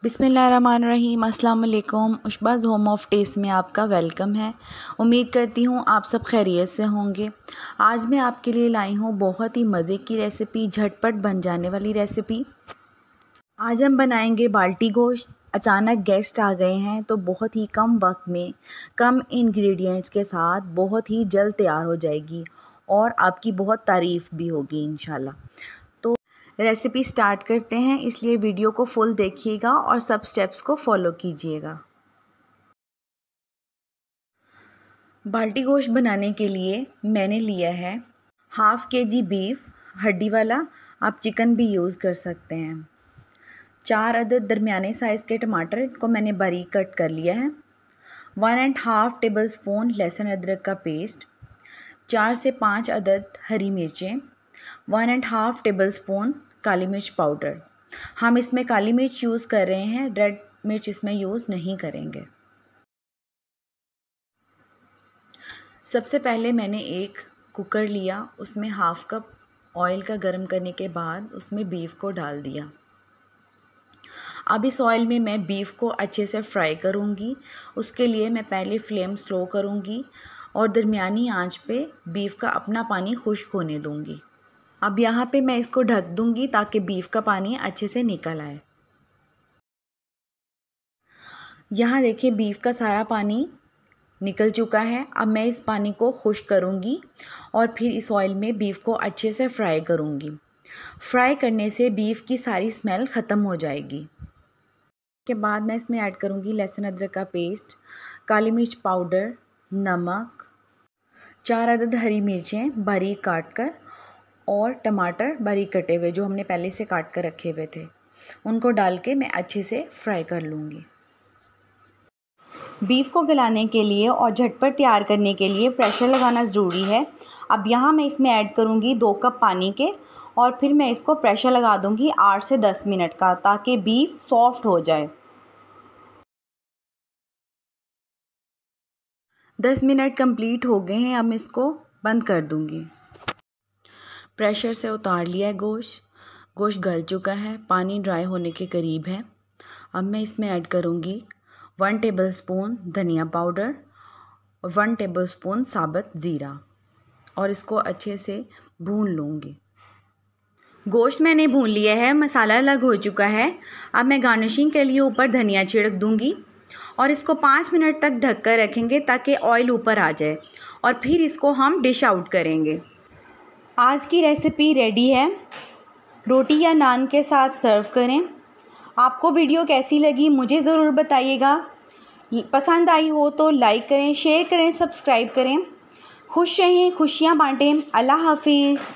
बिस्मिल्लाहिर्रहमानिर्रहीम अस्सलाम वालेकुम। उशबाज़ होम ऑफ़ टेस्ट में आपका वेलकम है। उम्मीद करती हूँ आप सब खैरियत से होंगे। आज मैं आपके लिए लाई हूँ बहुत ही मज़े की रेसिपी, झटपट बन जाने वाली रेसिपी। आज हम बनाएंगे बाल्टी गोश्त। अचानक गेस्ट आ गए हैं तो बहुत ही कम वक्त में कम इंग्रेडिएंट्स के साथ बहुत ही जल्द तैयार हो जाएगी और आपकी बहुत तारीफ़ भी होगी इंशाल्लाह। तो रेसिपी स्टार्ट करते हैं, इसलिए वीडियो को फुल देखिएगा और सब स्टेप्स को फॉलो कीजिएगा। बाल्टी गोश्त बनाने के लिए मैंने लिया है हाफ़ kg बीफ, हड्डी वाला, आप चिकन भी यूज़ कर सकते हैं। 4 अदद दरमियाने साइज़ के टमाटर, इनको मैंने बारीक कट कर लिया है। 1.5 टेबल स्पून लहसुन अदरक का पेस्ट, 4 से 5 अदद हरी मिर्चें, 1.5 टेबल स्पून काली मिर्च पाउडर। हम इसमें काली मिर्च यूज़ कर रहे हैं, रेड मिर्च इसमें यूज़ नहीं करेंगे। सबसे पहले मैंने एक कुकर लिया, उसमें हाफ़ कप ऑयल का गर्म करने के बाद उसमें बीफ को डाल दिया। अब इस ऑयल में मैं बीफ को अच्छे से फ्राई करूँगी। उसके लिए मैं पहले फ्लेम स्लो करूँगी और दरमियानी आंच पे बीफ का अपना पानी खुश्क होने दूँगी। अब यहाँ पे मैं इसको ढक दूँगी ताकि बीफ का पानी अच्छे से निकल आए। यहाँ देखिए बीफ का सारा पानी निकल चुका है। अब मैं इस पानी को खुश्क करूँगी और फिर इस ऑयल में बीफ को अच्छे से फ्राई करूँगी। फ्राई करने से बीफ की सारी स्मेल ख़त्म हो जाएगी। के बाद मैं इसमें ऐड करूँगी लहसुन अदरक का पेस्ट, काली मिर्च पाउडर, नमक, 4 अदद हरी मिर्चें बारीक काट कर और टमाटर बारीक कटे हुए जो हमने पहले से काट कर रखे हुए थे, उनको डाल के मैं अच्छे से फ्राई कर लूँगी। बीफ को गलाने के लिए और झटपट तैयार करने के लिए प्रेशर लगाना ज़रूरी है। अब यहाँ मैं इसमें ऐड करूँगी 2 कप पानी के और फिर मैं इसको प्रेशर लगा दूँगी 8 से 10 मिनट का, ताकि बीफ सॉफ्ट हो जाए। 10 मिनट कंप्लीट हो गए हैं, अब मैं इसको बंद कर दूँगी। प्रेशर से उतार लिया है गोश्त गल चुका है, पानी ड्राई होने के करीब है। अब मैं इसमें ऐड करूँगी 1 टेबल स्पून धनिया पाउडर और 1 टेबल स्पून साबुत ज़ीरा और इसको अच्छे से भून लूँगी। गोश्त मैंने भून लिया है, मसाला अलग हो चुका है। अब मैं गार्निशिंग के लिए ऊपर धनिया छिड़क दूँगी और इसको 5 मिनट तक ढक कर रखेंगे ताकि ऑयल ऊपर आ जाए और फिर इसको हम डिश आउट करेंगे। आज की रेसिपी रेडी है। रोटी या नान के साथ सर्व करें। आपको वीडियो कैसी लगी मुझे ज़रूर बताइएगा। पसंद आई हो तो लाइक करें, शेयर करें, सब्सक्राइब करें। खुश रहें, खुशियाँ बांटें। अल्लाह हाफिज़।